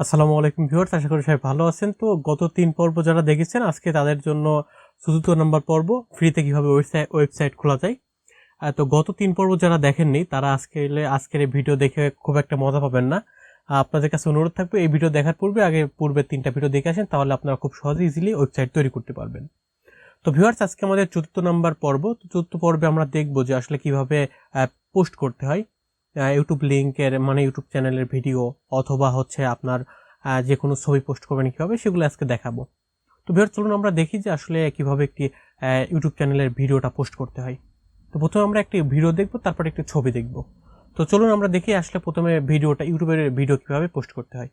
আসসালামু আলাইকুম ভিউয়ার্স, আশা করি সবাই ভালো আছেন। তো গত 3 পর্ব যারা দেখেছেন আজকে তাদের জন্য ৪র্থ নাম্বার পর্ব ফ্রিতে কিভাবে ওয়েবসাইট খোলা যায়। তো গত 3 পর্ব যারা দেখেননি তারা আজকের এই ভিডিও দেখে খুব একটা মজা পাবেন না। আপনাদের কাছে অনুরোধ থাকবে এই ভিডিও দেখার পূর্বের 3টা ভিডিও দেখে আসেন, তাহলে আপনারা খুব সহজে ইজিলি ওয়েবসাইট তৈরি করতে পারবেন। তো ভিউয়ার্স, আজকে আমাদের ৪র্থ নাম্বার পর্ব। তো ৪র্থ পর্বে আমরা দেখব যে আসলে কিভাবে পোস্ট করতে হয় ইউটিউব লিঙ্কের, মানে ইউটিউব চ্যানেলের ভিডিও অথবা হচ্ছে আপনার যে কোনো ছবি পোস্ট করবেন কীভাবে, সেগুলো আজকে দেখাবো। তো ভিউয়ার্স, চলুন আমরা দেখি যে আসলে কিভাবে একটি ইউটিউব চ্যানেলের ভিডিওটা পোস্ট করতে হয়। তো প্রথমে আমরা একটি ভিডিও দেখব, তারপর একটি ছবি দেখব। তো চলুন আমরা দেখি আসলে প্রথমে ইউটিউবের ভিডিও কিভাবে পোস্ট করতে হয়।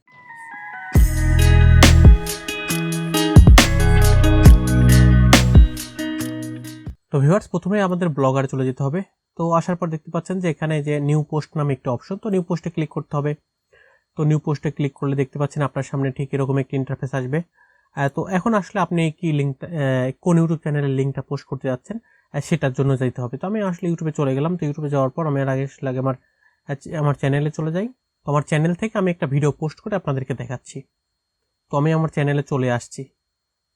তো ভিউয়ার্স, প্রথমে আমাদের ব্লগারে চলে যেতে হবে। তো আসার পর দেখতে পাচ্ছেন যে এখানে যে নিউ পোস্ট নামে একটা অপশন, তো নিউ পোস্টে ক্লিক করতে হবে। তো নিউ পোস্টে ক্লিক করলে দেখতে পাচ্ছেন আপনার সামনে ঠিক এরকম একটি ইন্টারফেস আসবে। তো এখন আসলে আপনি কি লিঙ্কটা, কোন ইউটিউব চ্যানেলের লিঙ্কটা পোস্ট করতে যাচ্ছেন সেটার জন্য যাইতে হবে। তো আমি আসলে ইউটিউবে চলে গেলাম। তো ইউটিউবে যাওয়ার পর আমি আগে আমার চ্যানেলে চলে যাই। তো আমার চ্যানেল থেকে আমি একটা ভিডিও পোস্ট করে আপনাদেরকে দেখাচ্ছি। তো আমি আমার চ্যানেলে চলে আসছি।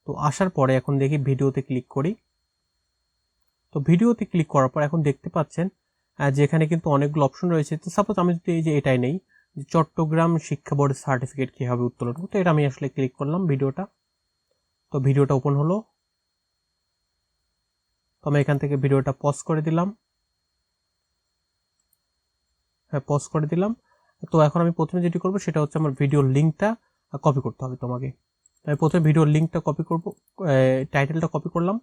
তো আসার পরে এখন দেখি ভিডিওতে ক্লিক করি। তো ভিডিওতে ক্লিক করার পর এখন দেখতে পাচ্ছেন যে এখানে কিন্তু অনেকগুলো অপশন রয়েছে। তো সাপোজ আমি যদি এই যে এটাই নেই, চট্টগ্রাম শিক্ষা বোর্ডের সার্টিফিকেট কীভাবে উত্তোলন করতে, এটা আমি আসলে ক্লিক করলাম ভিডিওটা। তো ভিডিওটা ওপেন হলো। তো আমি এখান থেকে ভিডিওটা পজ করে দিলাম। হ্যাঁ, পজ করে দিলাম। তো এখন আমি প্রথমে যেটি করবো সেটা হচ্ছে আমার ভিডিওর লিঙ্কটা কপি করতে হবে তোমাকে। আমি প্রথমে ভিডিওর লিঙ্কটা কপি করব, টাইটেলটা কপি করলাম।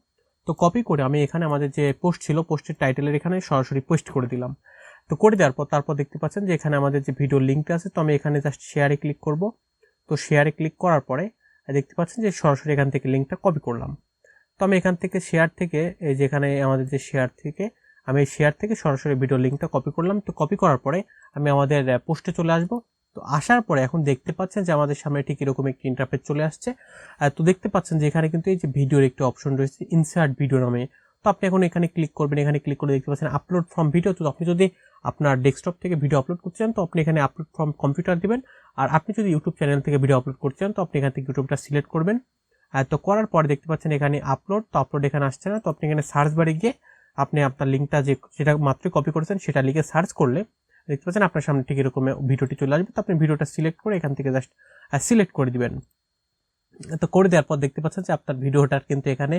তো কপি করে আমি এখানে আমাদের যে পোস্ট ছিল, পোস্টের টাইটেলের এখানে সরাসরি পেস্ট করে দিলাম। তো করে দেওয়ার পর তারপর দেখতে পাচ্ছেন যে এখানে আমাদের যে ভিডিওর লিঙ্কটা আছে, তো আমি এখানে জাস্ট শেয়ারে ক্লিক করব। তো শেয়ারে ক্লিক করার পরে দেখতে পাচ্ছেন যে সরাসরি এখান থেকে লিঙ্কটা কপি করলাম। তো আমি এখান থেকে শেয়ার থেকে, এই যেখানে আমাদের যে শেয়ার থেকে, আমি এই শেয়ার থেকে সরাসরি ভিডিও লিঙ্কটা কপি করলাম। তো কপি করার পরে আমি আমাদের পোস্টে চলে আসব। তো আসার পরে এখন দেখতে পাচ্ছেন যে আমাদের সামনে ঠিক এরকম একটি ইন্টারফেস চলে আসছে। তো দেখতে পাচ্ছেন যে এখানে কিন্তু এই যে ভিডিওর একটি অপশন রয়েছে ইনসার্ট ভিডিও নামে। তো আপনি এখন এখানে ক্লিক করবেন। এখানে ক্লিক করে দেখতে পাচ্ছেন আপলোড ফ্রম ভিডিও। তো আপনি যদি আপনার ডেস্কটপ থেকে ভিডিও আপলোড করতে চান তো আপনি এখানে আপলোড ফ্রম কম্পিউটার দিবেন। আর আপনি যদি ইউটিউব চ্যানেল থেকে ভিডিও আপলোড করতে চান তো আপনি এখান থেকে ইউটিউবটা সিলেক্ট করবেন। তো করার পরে দেখতে পাচ্ছেন এখানে আপলোড, তো আপলোড এখানে আসছে না। তো আপনি এখানে সার্চ বারে গিয়ে আপনি আপনার লিঙ্কটা যেটা মাত্রই কপি করেছেন সেটা লিখে সার্চ করলে দেখতে পাচ্ছেন আপনার সামনে ঠিক এরকম ভিডিওটি চলে আসবে। তো আপনি ভিডিওটা সিলেক্ট করে এখান থেকে জাস্ট সিলেক্ট করে দিবেন। তো করে দেওয়ার পর দেখতে পাচ্ছেন যে আপনার ভিডিওটার কিন্তু এখানে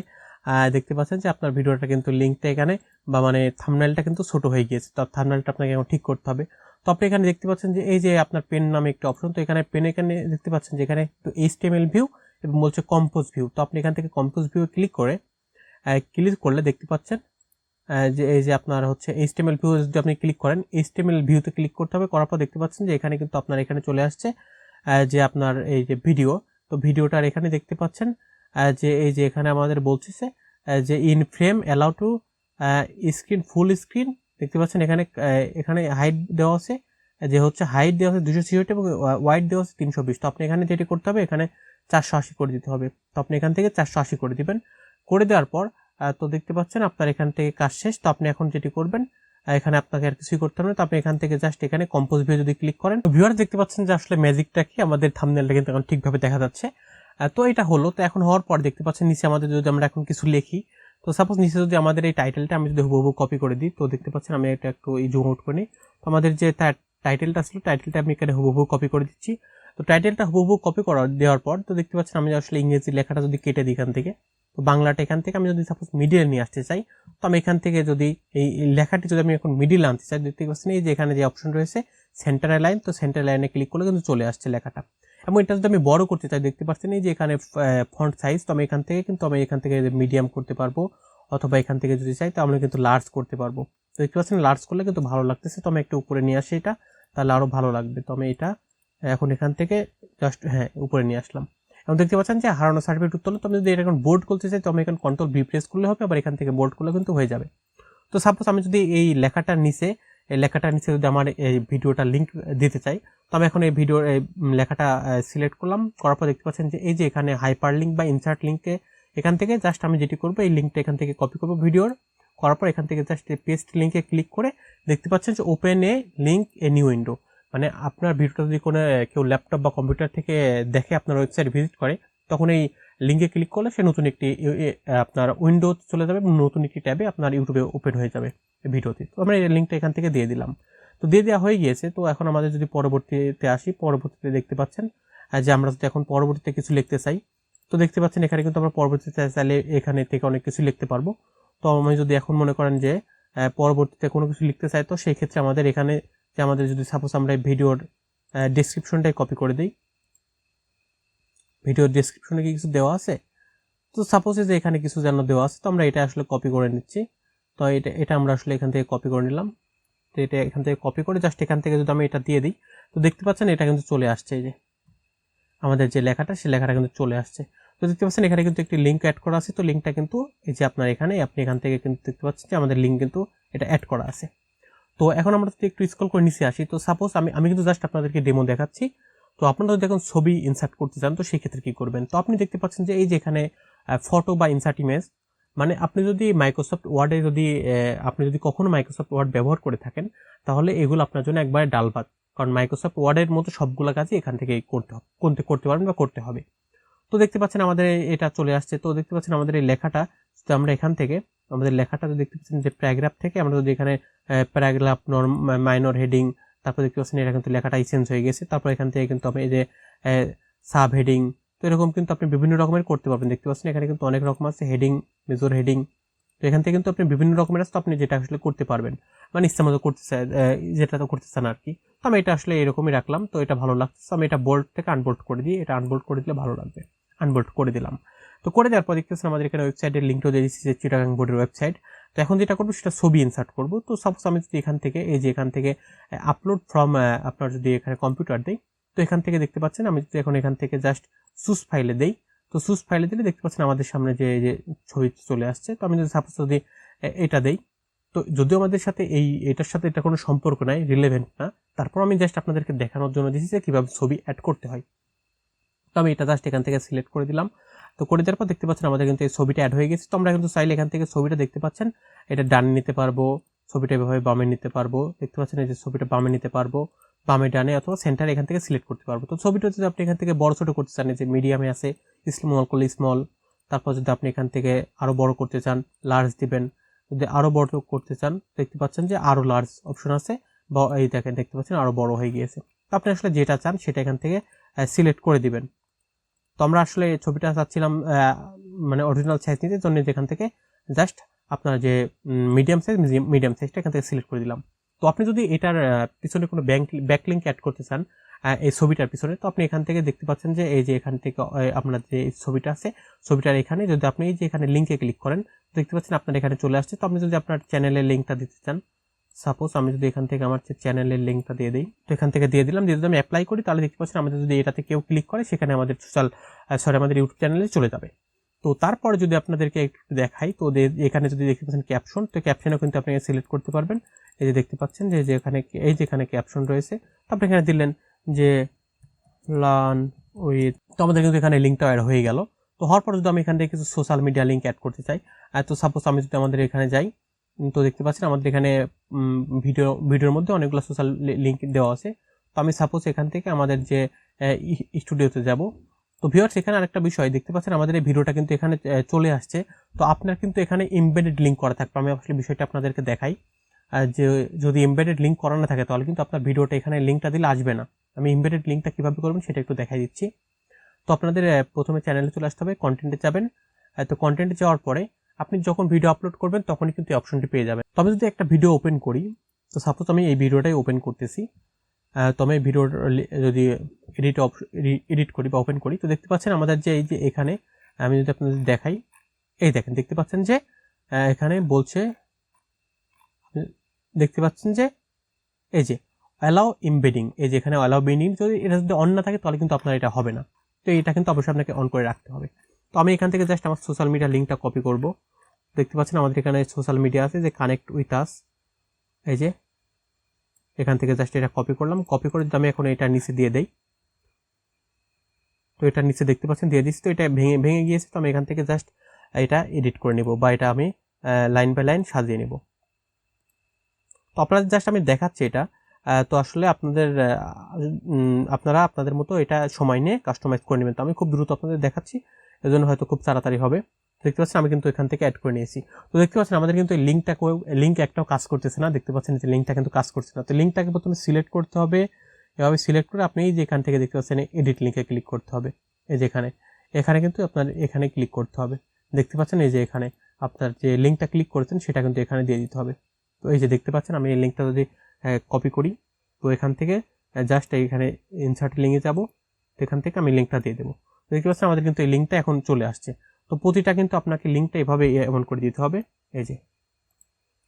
দেখতে পাচ্ছেন যে আপনার ভিডিওটা কিন্তু লিঙ্কটা এখানে বা মানে থাম্বনেলটা কিন্তু ছোট হয়ে গিয়েছে। তো থাম্বনেলটা আপনাকে এখন ঠিক করতে হবে। তো আপনি এখানে দেখতে পাচ্ছেন যে এই যে আপনার পেন নামে একটা অপশন, তো এখানে এখানে দেখতে পাচ্ছেন যে এখানে একটু HTML ভিউ এবং বলছে কম্পোজ ভিউ। তো আপনি এখান থেকে কম্পোজ ভিউ ক্লিক করলে দেখতে পাচ্ছেন যে এই যে আপনার হচ্ছে HTML ভিউ, যদি আপনি ক্লিক করেন HTML ভিউতে ক্লিক করতে হবে। করার পর দেখতে পাচ্ছেন যে এখানে কিন্তু আপনার এখানে চলে আসছে যে আপনার এই যে ভিডিও। তো ভিডিওটার এখানে দেখতে পাচ্ছেন যে এই যে এখানে আমাদের বলছে যে in frame allow to screen full screen. দেখতে পাচ্ছেন এখানে হাইট দেওয়া আছে, যে হচ্ছে হাইট দেওয়া আছে 266 এবং ওয়াইড দেওয়া আছে 320। তো আপনি এখানে যেটি করতে হবে এখানে 480 করে দিতে হবে। তো আপনি এখান থেকে 480 করে দিবেন। করে দেওয়ার পর তো দেখতে পাচ্ছেন আপনার এখান থেকে কাজ শেষ। তো আপনি এখন যেটি করবেন এখানে আপনাকে আর কিছুই করতে হবে না। তো আপনি এখান থেকে জাস্ট এখানে কম্পোজ ভিউ যদি ক্লিক করেন, ভিউয়ার দেখতে পাচ্ছেন যে আসলে ম্যাজিকটা কি, আমাদের থাম্বনেলটা কিন্তু এখন ঠিকভাবে দেখা যাচ্ছে। তো এটা হলো। তো এখন হওয়ার পর দেখতে পাচ্ছেন নিচে আমাদের যদি আমরা এখন কিছু লিখি, তো সাপোজ নিচে যদি আমাদের এই টাইটেলটা আমি যদি হুবহু কপি করে দিই, তো দেখতে পাচ্ছেন আমি এটা একটু জুম আউট করে নিই। তো আমাদের যে টাইটেলটা ছিল, টাইটেলটা আমি এখানে হুবহু কপি করে দিচ্ছি। তো টাইটেলটা হুবহু কপি দেওয়ার পর তো দেখতে পাচ্ছেন আমি আসলে ইংরেজি লেখাটা যদি কেটে দিই এখান থেকে, তো বাংলাটা এখান থেকে আমি যদি সাপোজ মিডিলে নিয়ে আসতে চাই, তো আমি এখান থেকে যদি এই লেখাটি যদি আমি এখন মিডিল আনতে চাই, দেখতে পাচ্ছেন এই যে এখানে যে অপশন রয়েছে সেন্টার লাইন, তো সেন্টার লাইনে ক্লিক করলে কিন্তু চলে আসছে লেখাটা। এবং এটা যদি আমি বড় করতে চাই, দেখতে পাচ্ছেন এই যে এখানে ফন্ট সাইজ, তো আমি এখান থেকে মিডিয়াম করতে পারবো, অথবা এখান থেকে যদি চাই তো আমি কিন্তু লার্জ করতে পারবো। তো দেখতে পাচ্ছেন লার্জ করলে কিন্তু ভালো লাগতেছে। তো আমি একটু উপরে নিয়ে আসি এটা, তাহলে আরো ভালো লাগবে। তো আমি এটা এখন এখান থেকে জাস্ট উপরে নিয়ে আসলাম। এবং দেখতে পাচ্ছেন যে হারানো সার্টিফিকেট উত্তোলন। তো আমি যদি এটা এখন বোল্ড করতে চাই তো আমি এখানে কন্ট্রোল V প্রেস করলে হবে, আবার এখান থেকে বোল্ড করলে কিন্তু হয়ে যাবে। তো সাপোজ আমি যদি এই লেখাটার নিচে যদি আমার এই ভিডিওটা লিঙ্ক দিতে চাই, তো আমি এখন এই ভিডিওর লেখাটা সিলেক্ট করলাম। করার পর দেখতে পাচ্ছেন যে এই যে এখানে হাইপার লিঙ্ক বা ইনসার্ট লিঙ্কে, এখান থেকে জাস্ট আমি যেটি করবো এই লিঙ্কটা এখান থেকে কপি করবো ভিডিওর। করার পর এখান থেকে জাস্ট পেস্ট লিঙ্কে ক্লিক করে দেখতে পাচ্ছেন যে open A link a new window, মানে আপনার ভিডিওটা যদি কোনো কেউ ল্যাপটপ বা কম্পিউটার থেকে দেখে আপনার ওয়েবসাইট ভিজিট করে, তখন এই লিঙ্কে ক্লিক করলে সে নতুন একটি আপনার উইন্ডো চলে যাবে, নতুন একটি ট্যাবে আপনার ইউটিউবে ওপেন হয়ে যাবে ভিডিওতে। তো আমরা এই লিঙ্কটা এখান থেকে দিয়ে দিলাম। তো দিয়ে দেওয়া হয়ে গিয়েছে। তো এখন আমাদের যদি পরবর্তীতে আসি, পরবর্তীতে দেখতে পাচ্ছেন যে আমরা যদি এখন পরবর্তীতে কিছু লিখতে চাই, তো দেখতে পাচ্ছেন এখানে কিন্তু আমরা পরবর্তীতে চাইলে এখানে থেকে অনেক কিছু লিখতে পারবো। তো আমি যদি এখন মনে করেন যে পরবর্তীতে কোনো কিছু লিখতে চাই, তো সেই ক্ষেত্রে আমাদের এখানে যে আমাদের যদি সাপোজ আমরা ভিডিওর ডেসক্রিপশনটাই কপি করে দিই, ভিডিওর ডেসক্রিপশনে কি কিছু দেওয়া আছে, তো সাপোজ যে এখানে কিছু যেন দেওয়া আছে, তো আমরা এটা আসলে কপি করে নিচ্ছি। তো এটা আমরা আসলে এখান থেকে কপি করে নিলাম। তো এটা এখান থেকে কপি করে জাস্ট এখান থেকে যদি আমি এটা দিয়ে দিই, তো দেখতে পাচ্ছেন এটা কিন্তু চলে আসছে, এই যে আমাদের যে লেখাটা, সেই লেখাটা কিন্তু চলে আসছে। তো দেখতে পাচ্ছেন এখানে কিন্তু একটি লিঙ্ক অ্যাড করা আছে। তো লিঙ্কটা কিন্তু এই যে আপনার এখানে, আপনি এখান থেকে কিন্তু দেখতে পাচ্ছেন যে আমাদের লিঙ্ক কিন্তু এটা অ্যাড করা আছে। তো এখন আমরা যদি একটু স্ক্রল করে নিচে আসি, তো সাপোজ আমি কিন্তু জাস্ট আপনাদেরকে ডেমো দেখাচ্ছি। তো আপনারা যদি এখন ছবি ইনসার্ট করতে চান, তো সেই ক্ষেত্রে কি করবেন, তো আপনি দেখতে পাচ্ছেন যে এই যে এখানে ফটো বা ইনসার্ট ইমেজ, মানে আপনি যদি মাইক্রোসফট ওয়ার্ডে আপনি যদি কখনো মাইক্রোসফট ওয়ার্ড ব্যবহার করে থাকেন, তাহলে এগুলো আপনার জন্য একবারে ডাল ভাত। কারণ মাইক্রোসফট ওয়ার্ডের মতো সবগুলো কাজই এখান থেকে করতে পারবেন বা করতে হবে। তো দেখতে পাচ্ছেন আমাদের এটা চলে আসছে। তো দেখতে পাচ্ছেন আমাদের এই লেখাটা, তো আমরা এখান থেকে আমাদের লেখাটা দেখতে পাচ্ছেন যে প্যারাগ্রাফ থেকে আমরা যদি এখানে প্যারাগ্রাফ মাইনর হেডিং, তারপর দেখতে পাচ্ছেন এটা কিন্তু লেখাটাই চেঞ্জ হয়ে গেছে। তারপর এখান থেকে কিন্তু আমি এই যে সাব হেডিং, তো এরকম কিন্তু আপনি বিভিন্ন রকমের করতে পারবেন। দেখতে পাচ্ছেন এখানে কিন্তু অনেক রকম আছে, হেডিং, মেজর হেডিং। তো এখান থেকে কিন্তু আপনি বিভিন্ন রকমের আছে, তো আপনি যেটা আসলে করতে পারবেন, মানে ইচ্ছা মতো করতে চাই, যেটা তো করতে চান আর কি। তো আমি এটা আসলে এরকমই রাখলাম। তো এটা ভালো লাগছে, আমি এটা বোল্ড থেকে আনবোল্ড করে দিই, এটা আনবোল্ড করে দিলে ভালো লাগবে। আনবোল্ড করে দিলাম। তো করে দেওয়ার পর দেখতেছেন আমাদের এখানে ওয়েবসাইটের লিঙ্কও দিয়ে দিচ্ছি, যে চিটাগাং বোর্ডের ওয়েবসাইট। তো এখন যেটা করবো সেটা ছবি ইনসার্ট করব। তো সাপোজ আমি যদি এখান থেকে এই যে এখান থেকে আপলোড ফ্রম আপনার যদি এখানে কম্পিউটার দেই, তো এখান থেকে দেখতে পাচ্ছেন আমি যদি এখন এখান থেকে জাস্ট সুস ফাইলে দেই, তো সুস ফাইলে দিলে দেখতে পাচ্ছেন আমাদের সামনে যে ছবি চলে আসছে। তো আমি যদি সাপোজ যদি এটা দেই, তো যদিও আমাদের সাথে এটার সাথে এটা কোনো সম্পর্ক নাই, রিলেভেন্ট না, তারপর আমি জাস্ট আপনাদেরকে দেখানোর জন্য দিচ্ছি যে কীভাবে ছবি অ্যাড করতে হয়। তো আমি এটা জাস্ট এখান থেকে সিলেক্ট করে দিলাম। তো করে দেওয়ার পর দেখতে পাচ্ছেন আমাদের কিন্তু এই ছবিটা অ্যাড হয়ে গেছে। তো আমরা কিন্তু চাইলে এখান থেকে ছবিটা দেখতে পাচ্ছেন এটা ডানে নিতে পারবো, ছবিটা এভাবে বামে নিতে পারবো। দেখতে পাচ্ছেন এই যে ছবিটা বামে নিতে পারবো, বামে ডানে অথবা সেন্টারে এখান থেকে সিলেক্ট করতে পারবো। তো ছবিটা যদি আপনি এখান থেকে বড় ছোট করতে চান, যে মিডিয়ামে আছে, স্মল করলে স্মল, তারপর যদি আপনি এখান থেকে আরো বড় করতে চান লার্জ দিবেন, যদি আরো বড় করতে চান দেখতে পাচ্ছেন যে আরো লার্জ অপশন আছে, বা এই দেখেন দেখতে পাচ্ছেন আরো বড় হয়ে গিয়েছে। তো আপনি আসলে যেটা চান সেটা এখান থেকে সিলেক্ট করে দিবেন। তো আমরা আসলে ছবিটা চাচ্ছিলাম মানে অরিজিনাল সাইজ নিতে জন্য যেখান থেকে জাস্ট আপনার যে মিডিয়াম সাইজটা এখান থেকে সিলেক্ট করে দিলাম। তো আপনি যদি এটার পিছনে কোনো ব্যাকলিঙ্ক অ্যাড করতে চান এই ছবিটার পিছনে, তো আপনি এখান থেকে দেখতে পাচ্ছেন যে এই যে এখান থেকে আপনার যে ছবিটা আছে, ছবিটার এখানে যদি আপনি এই যে এখানে লিঙ্কে ক্লিক করেন, দেখতে পাচ্ছেন আপনার এখানে চলে আসছে। তো আপনি যদি আপনার চ্যানেলের লিঙ্কটা দিতে চান, সাপোজ আমি যদি এখান থেকে আমার চ্যানেলের লিঙ্কটা দিয়ে দিই, তো এখান থেকে দিয়ে দিলাম, দিয়ে যদি আমি অ্যাপ্লাই করি, তাহলে দেখতে পাচ্ছেন আমাদের যদি এটাতে কেউ ক্লিক করে, সেখানে আমাদের আমাদের ইউটিউব চ্যানেলে চলে যাবে। তো তারপরে যদি আপনাদেরকে একটু দেখাই, তো এখানে যদি দেখতে পাচ্ছেন ক্যাপশন, তো ক্যাপশনও কিন্তু আপনি সিলেক্ট করতে পারবেন। এই যে দেখতে পাচ্ছেন যে এখানে ক্যাপশন রয়েছে, তো আপনি এখানে দিলেন যে লার্ন উইথ, তো আমাদের কিন্তু এখানে লিঙ্কটা অ্যাড হয়ে গেল। তো হওয়ার পর যদি আমি এখান থেকে কিছু সোশ্যাল মিডিয়া লিঙ্ক অ্যাড করতে চাই, তো সাপোজ আমি যদি আমাদের এখানে যাই, তো দেখতে পাচ্ছেন আমাদের এখানে ভিডিওর মধ্যে অনেকগুলো সোশ্যাল লিঙ্ক দেওয়া আছে। তো আমি সাপোজ এখান থেকে আমাদের যে স্টুডিওতে যাব। তো ভিউয়ার্স এখানে আরেকটা বিষয় দেখতে পাচ্ছেন আমাদের এই ভিডিওটা কিন্তু এখানে চলে আসছে। তো আপনার কিন্তু এখানে এমবেডেড লিঙ্ক করা থাকবে। আমি আসলে বিষয়টা আপনাদেরকে দেখাই, যে যদি এমবেডেড লিঙ্ক করা না থাকে তাহলে কিন্তু আপনার ভিডিওটা এখানে লিঙ্কটা দিলে আসবে না। আমি এমবেডেড লিঙ্কটা কীভাবে করবেন সেটা একটু দেখাই দিচ্ছি। তো আপনাদের প্রথমে চ্যানেলে চলে আসতে হবে, কন্টেন্টে যাবেন। তো কন্টেন্টে যাওয়ার পরে আপনি যখন ভিডিও আপলোড করবেন তখনই কিন্তু এই অপশনটি পেয়ে যাবেন। তবে যদি একটা ভিডিও ওপেন করি, তো সাপোজ আমি এই ভিডিওটাই ওপেন করতেছি, তো আমি ভিডিওর যদি এডিট করি বা ওপেন করি, তো দেখতে পাচ্ছেন আমাদের যে এই যে এখানে আমি যদি আপনাদের দেখাই, এই দেখেন দেখতে পাচ্ছেন যে এখানে বলছে, দেখতে পাচ্ছেন যে এই যে অ্যালাউ এমবেডিং, এই যে এখানে অ্যালাউ এমবেডিং, যদি এটা যদি অন না থাকে তাহলে কিন্তু আপনার এটা হবে না। তো এটা কিন্তু অবশ্যই আপনাকে অন করে রাখতে হবে। তো আমি এখান থেকে জাস্ট আমার সোশ্যাল মিডিয়া লিঙ্কটা কপি করব। দেখতে পাচ্ছেন আমাদের এখানে সোশ্যাল মিডিয়া আছে যে কানেক্ট উইথ আস, এই যে এখান থেকে জাস্ট এটা কপি করলাম। কপি করে যদি আমি এখন এটা নিচে দিয়ে দেই, তো এটা নিচে দেখতে পাচ্ছেন দিয়ে দিচ্ছি। তো এটা ভেঙে গিয়েছে। তো আমি এখান থেকে জাস্ট এটা এডিট করে নেব, বা এটা আমি লাইন বাই লাইন সাজিয়ে নেব। তো আপনাদের জাস্ট আমি দেখাচ্ছি এটা তো আসলে আপনারা আপনাদের মতো এটা সময় নিয়ে কাস্টমাইজ করে নেবেন। তো আমি খুব দ্রুত আপনাদের দেখাচ্ছি, এজন্য হয়তো খুব তাড়াতাড়ি হবে। দেখতে পাচ্ছেন আমি কিন্তু এখান থেকে অ্যাড করে নিয়েছি। তো দেখতে পাচ্ছেন আমাদের কিন্তু এই লিঙ্ক একটাও কাজ করতেছে না। দেখতে পাচ্ছেন যে লিঙ্কটা কিন্তু কাজ করছে না। তো লিঙ্কটাকে প্রথমে সিলেক্ট করতে হবে, এভাবে সিলেক্ট করে আপনি যে এখান থেকে দেখতে পাচ্ছেন এডিট লিঙ্কে ক্লিক করতে হবে। এই যে এখানে কিন্তু আপনার এখানে ক্লিক করতে হবে। দেখতে পাচ্ছেন এই যে এখানে আপনার যে লিঙ্কটা ক্লিক করেছেন সেটা কিন্তু এখানে দিয়ে দিতে হবে। তো এই যে দেখতে পাচ্ছেন আমি এই লিঙ্কটা যদি কপি করি, তো এখান থেকে জাস্ট এখানে ইনসার্ট লিঙ্কে যাব, তো এখান থেকে আমি লিঙ্কটা দিয়ে দেবো। দেখতে পাচ্ছেন আমাদের কিন্তু এই লিঙ্কটা এখন চলে আসছে। তো প্রতিটা কিন্তু আপনাকে লিঙ্কটা এভাবে এমন করে দিতে হবে।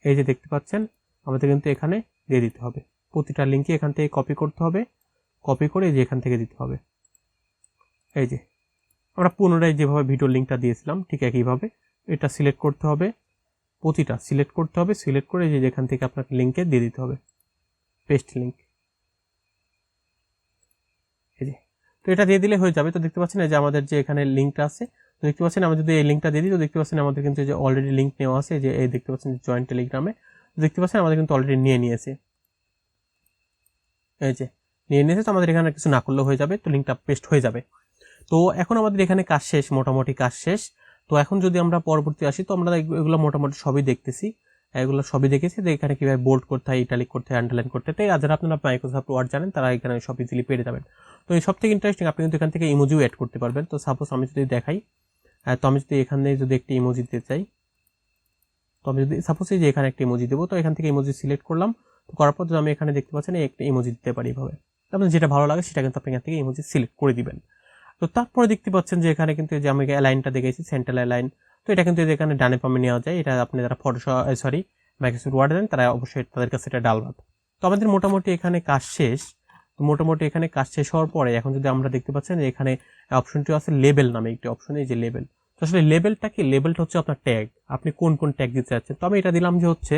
এই যে দেখতে পাচ্ছেন আমাদের কিন্তু এখানে দিয়ে দিতে হবে। প্রতিটা লিঙ্কে এখান থেকে কপি করতে হবে, কপি করে এই যে এখান থেকে দিতে হবে। এই যে আমরা পুনরায় যেভাবে ভিডিও লিঙ্কটা দিয়েছিলাম ঠিক একইভাবে এটা সিলেক্ট করতে হবে, প্রতিটা সিলেক্ট করতে হবে, সিলেক্ট করে যে যেখান থেকে আপনাকে লিঙ্কে দিয়ে দিতে হবে পেস্ট লিঙ্ক। এই যে তো এটা দিয়ে দিলে হয়ে যাবে। তো দেখতে পাচ্ছেন এই যে আমাদের যে এখানে লিঙ্কটা আছে, তো দেখতে পাচ্ছেন আমি যদি এই লিঙ্কটা দিয়ে দিই, তো দেখতে পাচ্ছেন আমাদের কিন্তু যে অলরেডি লিঙ্ক নেওয়া আছে, যে এই দেখতে পাচ্ছেন জয়েন্ট টেলিগ্রামে, দেখতে পাচ্ছেন আমাদের কিন্তু অলরেডি নিয়ে নিয়েছে। এই যে নিয়ে নিয়েছে, তো আমাদের এখানে কিছু না করলেও হয়ে যাবে, তো লিঙ্কটা পেস্ট হয়ে যাবে। তো এখন আমাদের এখানে কাজ শেষ, মোটামুটি কাজ শেষ। তো এখন যদি আমরা পরবর্তী আসি, তো আমরা এগুলো মোটামুটি সবই দেখতেছি, এগুলো সবই দেখেছি যে এখানে কিভাবে বোল্ড করতে হয়, ইটালিক করতে হয়, আন্ডারলাইন করতে হয়। যারা আপনারা মাইক্রোসফট ওয়ার্ড জানেন তারা এখানে সব ইজিলি পেয়ে যাবেন। তো এই সব থেকে ইন্টারেস্টিং আপনি কিন্তু এখান থেকে ইমোজিও অ্যাড করতে পারবেন। তো সাপোজ আমি যদি দেখাই, তো আমি যদি এখানে যদি একটি ইমোজি দিতে চাই, তো আমি যদি সাপোজ এই যে এখানে একটা ইমোজি দেবো, তো এখান থেকে ইমোজি সিলেক্ট করলাম, তো করার পর যদি আমি এখানে দেখতে পাচ্ছেন একটা ইমোজি দিতে পারি এভাবে। আপনার যেটা ভালো লাগে সেটা কিন্তু আপনি এখান থেকে ইমোজি সিলেক্ট করে দিবেন। তো তারপরে দেখতে পাচ্ছেন যে এখানে কিন্তু যে আমি অ্যালাইনটা দেখেছি, সেন্ট্রাল অ্যালাইন, তো এটা কিন্তু এখানে ডানে বামে নেওয়া যায়। এটা আপনি যারা মাইক্রোসফট ওয়ার্ড দেন তারা অবশ্যই তাদের কাছে এটা ডালবাত। তো আমাদের মোটামুটি এখানে কাজ শেষ। তো মোটামুটি এখানে কাজ শেষ হওয়ার পরে এখন যদি আমরা দেখতে পাচ্ছেন যে এখানে অপশনটি আছে লেবেল নামে একটি অপশন, এই যে লেবেল। তো আসলে লেবেলটা কি? লেবেলটা হচ্ছে আপনার ট্যাগ, আপনি কোন কোন ট্যাগ দিতে চাচ্ছেন। তো আমি এটা দিলাম যে হচ্ছে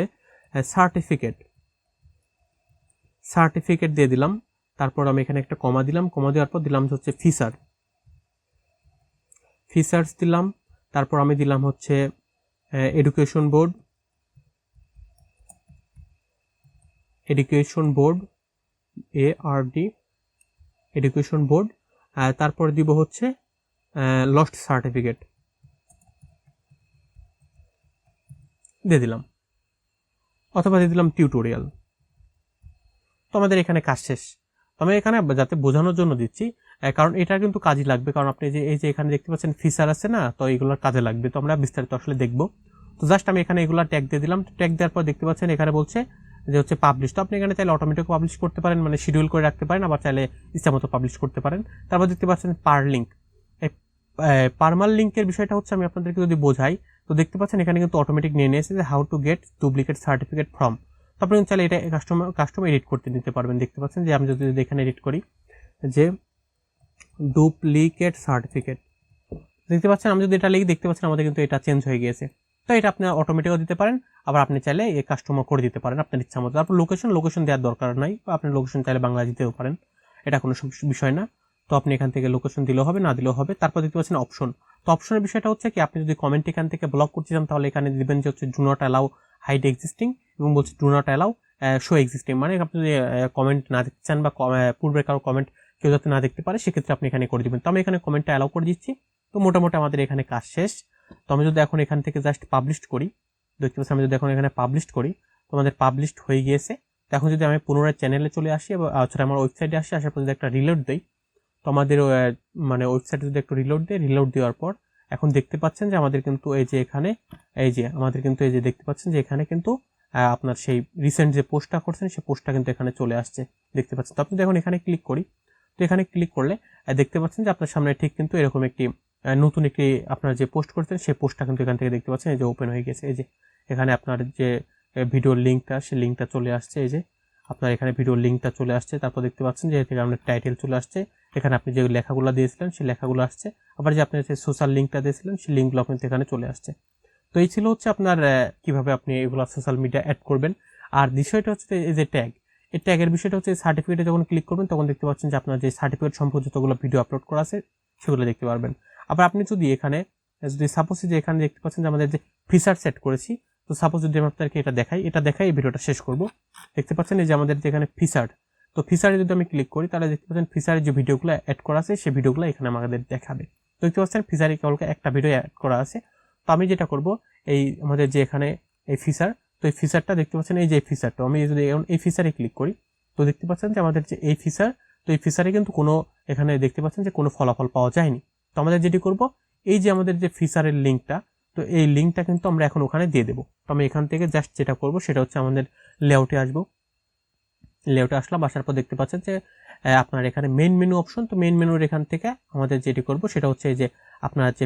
সার্টিফিকেট দিয়ে দিলাম। তারপর আমি এখানে একটা কমা দিলাম, কমা দেওয়ার পর দিলাম যে হচ্ছে ফিচার্স দিলাম। তারপর আমি দিলাম হচ্ছে education board ARD education board. তারপর দিব হচ্ছে লস্ট সার্টিফিকেট দিয়ে দিলাম, অথবা দিয়ে দিলাম টিউটোরিয়াল। তো আমাদের এখানে কাজ শেষ। আমি এখানে যাতে বোঝানোর জন্য দিচ্ছি, কারণ এটা কিন্তু কাজে লাগবে, কারণ আপনি যে এই যে এখানে দেখতে পাচ্ছেন ফিচার আছে না, তো এইগুলোর কাজে লাগবে। তো আমরা বিস্তারিত আসলে দেখবো। তো জাস্ট আমি এখানে এগুলো ট্যাগ দিয়ে দিলাম। ট্যাগ দেওয়ার পর দেখতে পাচ্ছেন এখানে বলছে যে হচ্ছে পাবলিশ। তো আপনি এখানে চাইলে অটোমেটিক পাবলিশ করতে পারেন, মানে শিডিউল করে রাখতে পারেন, আবার চাইলে ইচ্ছা মতো পাবলিশ করতে পারেন। তারপর দেখতে পাচ্ছেন পার লিঙ্ক। এই পারমাল লিঙ্কের বিষয়টা হচ্ছে আমি আপনাদেরকে যদি বোঝাই, তো দেখতে পাচ্ছেন এখানে কিন্তু অটোমেটিক নিয়ে নিয়েছে যে how to get duplicate certificate from. তো আপনি চাইলে এটা কাস্টমার এডিট করতে নিতে পারবেন। দেখতে পাচ্ছেন যে আমি যদি এখানে এডিট করি যে ডুপ্লিকেট সার্টিফিকেট, দেখতে পাচ্ছেন আমি যদি এটা লিখি, দেখতে পাচ্ছেন আমাদের কিন্তু এটা চেঞ্জ হয়ে গিয়েছে। তো এটা আপনি অটোমেটিকও দিতে পারেন, আবার আপনি চাইলে এই কাস্টমার করে দিতে পারেন আপনার ইচ্ছা মতো। তারপর লোকেশন দেওয়ার দরকার নাই, বা আপনি লোকেশন চাইলে বাংলা দিতেও পারেন, এটা কোনো বিষয় না। তো আপনি এখান থেকে লোকেশন দিলেও হবে, না দিলেও হবে। তারপর দেখতে পাচ্ছেন অপশন। তো অপশনের বিষয়টা হচ্ছে কি, আপনি যদি কমেন্ট এখান থেকে ব্লক করতে চান, তাহলে এখানে দিবেন যে হচ্ছে do not allow hide existing, এবং বলছে do not allow show existing, মানে আপনি যদি কমেন্ট না দেখতে চান বা পূর্বে কারো কমেন্ট কেউ যাতে না দেখতে পারে, সেক্ষেত্রে আপনি এখানে করে দিবেন। তো আমি এখানে কমেন্টটা অ্যালাউ করে দিচ্ছি। তো মোটামুটি আমাদের এখানে কাজ শেষ। তো আমি যদি এখন এখান থেকে জাস্ট পাবলিশ করি, দেখতে পাচ্ছি আমি যদি এখন এখানে পাবলিশ করি, তো আমাদের পাবলিশড হয়ে গিয়েছে। তো এখন যদি আমি পুনরায় চ্যানেলে চলে আসি, এবং আমার ওয়েবসাইটে আসি, আসার পর যদি একটা রিলোড দিই, তো আমাদের মানে ওয়েবসাইটে যদি একটু রিলোড দেওয়ার পর এখন দেখতে পাচ্ছেন যে আমাদের কিন্তু এই যে এখানে আমাদের কিন্তু এই যে দেখতে পাচ্ছেন যে এখানে কিন্তু আপনার সেই রিসেন্ট যে পোস্টটা করছেন সেই পোস্টটা কিন্তু এখানে চলে আসছে, দেখতে পাচ্ছেন। তো আপনি যখন এখানে ক্লিক করি, তো এখানে ক্লিক করলে দেখতে পাচ্ছেন যে আপনার সামনে ঠিক কিন্তু এরকম একটি নতুন একটি আপনার যে পোস্ট করছেন সেই পোস্টটা কিন্তু এখান থেকে দেখতে পাচ্ছেন এই যে ওপেন হয়ে গেছে। এই যে এখানে আপনার যে ভিডিওর লিঙ্কটা, সেই লিঙ্কটা চলে আসছে। এই যে আপনার এখানে ভিডিওর লিঙ্কটা চলে আসছে। তারপর দেখতে পাচ্ছেন যে এখানে আপনার টাইটেল চলে আসছে, এখানে আপনি যে লেখাগুলো দিয়েছিলেন সেই লেখাগুলো আসছে, আবার যে আপনি যে সোশ্যাল লিঙ্কটা দিয়েছিলেন সেই লিঙ্কগুলো কিন্তু এখানে চলে আসছে। তো এই ছিল হচ্ছে আপনার কিভাবে আপনি এগুলো সোশ্যাল মিডিয়া অ্যাড করবেন। আর বিষয়টা হচ্ছে এই যে ট্যাগ, এই ট্যাগের বিষয়টা হচ্ছে সার্টিফিকেটে যখন ক্লিক করবেন তখন দেখতে পাচ্ছেন যে আপনার যে সার্টিফিকেট সম্পর্কে যতগুলো ভিডিও আপলোড করা আছে সেগুলো দেখতে পারবেন। আবার আপনি যদি এখানে সাপোজ যে এখানে দেখতে পাচ্ছেন যে আমাদের যে ফিচার সেট করেছি, তো সাপোজ যদি আমি আপনাদেরকে এটা দেখাই এই ভিডিওটা শেষ করব। দেখতে পাচ্ছেন এই যে আমাদের যেখানে ফিচার, তো ফিচারে যদি আমি ক্লিক করি তাহলে দেখতে পাচ্ছেন ফিচারের যে ভিডিওগুলো অ্যাড করা আছে সেই ভিডিওগুলো এখানে আমাদের দেখাবে। তো দেখতে পাচ্ছেন ফিচারে কেবল একটা ভিডিও অ্যাড করা আছে। তো আমি যেটা করব এই আমাদের যে এখানে এই ফিচার, তো এই ফিচারটা দেখতে পাচ্ছেন এই যে ফিচারটা আমি যদি এই ফিচারে ক্লিক করি তো দেখতে পাচ্ছেন যে আমাদের যে এই ফিচার, তো এই ফিচারে কিন্তু কোনো এখানে দেখতে পাচ্ছেন যে কোনো ফলাফল পাওয়া যায়নি। তো আমাদের যেটি করব এই যে আমাদের যে ফিচারের লিঙ্কটা, তো এই লিঙ্কটা কিন্তু আমরা এখন ওখানে দিয়ে দেবো। তো আমি এখান থেকে জাস্ট যেটা করব সেটা হচ্ছে আমাদের লেআউটে আসবো। লেআউটে আসলাম, আসার পর দেখতে পাচ্ছেন যে আপনার এখানে মেইন মেনু অপশন। তো মেইন মেনুর এখান থেকে আমাদের যেটি করব সেটা হচ্ছে এই যে আপনার যে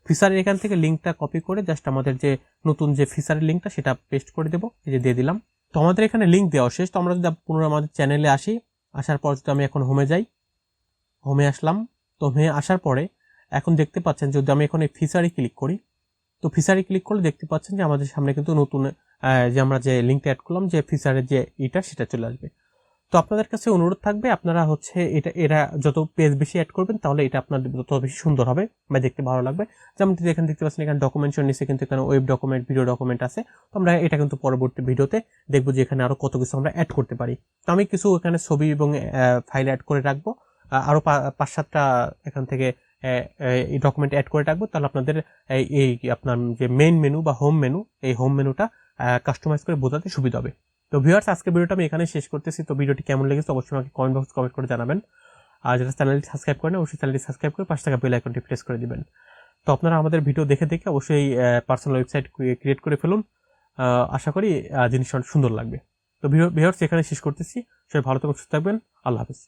ফিচারের এখান থেকে লিঙ্কটা কপি করে জাস্ট আমাদের যে নতুন যে ফিচারের লিঙ্কটা সেটা পেস্ট করে দেবো, এই যে দিয়ে দিলাম। তো আমাদের এখানে লিঙ্ক দেওয়া শেষ। তো আমরা যদি পুনরায় আমাদের চ্যানেলে আসি, আসার পর যদি আমি এখন হোমে যাই, হোমে আসলাম। তো হোমে আসার পরে এখন দেখতে পাচ্ছেন যদি আমি এখন এই ফিচারে ক্লিক করি, তো ফিচারে ক্লিক করলে দেখতে পাচ্ছেন যে আমাদের সামনে কিন্তু নতুন যে আমরা যে লিঙ্কটা অ্যাড করলাম যে ফিচারের যে সেটা চলে আসবে। তো আপনাদের কাছে অনুরোধ থাকবে আপনারা হচ্ছে এরা যত পেজ বেশি অ্যাড করবেন তাহলে এটা আপনাদের তত বেশি সুন্দর হবে বা দেখতে ভালো লাগবে। যেমন এখানে দেখতে পাচ্ছেন এখানে ডকুমেন্টের নিচে কিন্তু এখানে ওয়েব ডকুমেন্ট, ভিডিও ডকুমেন্ট আছে। তো আমরা এটা কিন্তু পরবর্তী ভিডিওতে দেখবো যে এখানে আরো কত কিছু আমরা অ্যাড করতে পারি। তো আমি কিছু এখানে ছবি এবং ফাইল অ্যাড করে রাখবো, আরো 5-7টা এখান থেকে এই ডকুমেন্ট অ্যাড করে রাখবো। তাহলে আপনাদের এই আপনার যে মেইন মেনু বা হোম মেনু, এই হোম মেনুটা কাস্টমাইজ করে বোঝাতে সুবিধা হবে। তো ভিউয়ার্স, আজকে ভিডিওটা আমি এখানে শেষ করতেছি। তো ভিডিওটি কেমন লেগেছে অবশ্যই আমাকে কমেন্ট বক্সে কমেন্ট করে জানাবেন। আর যারা চ্যানেলটি সাবস্ক্রাইব করেন অবশ্যই চ্যানেলটি সাবস্ক্রাইব করে পাশে থাকা বেল আইকনটি প্রেস করে দিবেন। তো আপনারা আমাদের ভিডিও দেখে অবশ্যই পার্সোনাল ওয়েবসাইট ক্রিয়েট করে ফেলুন। আশা করি জিনিসটা সুন্দর লাগবে। তো ভিউয়ার্স এখানে শেষ করতেছি। সবাই ভালো থাকবেন, সুস্থ থাকবেন। আল্লাহ হাফেজ।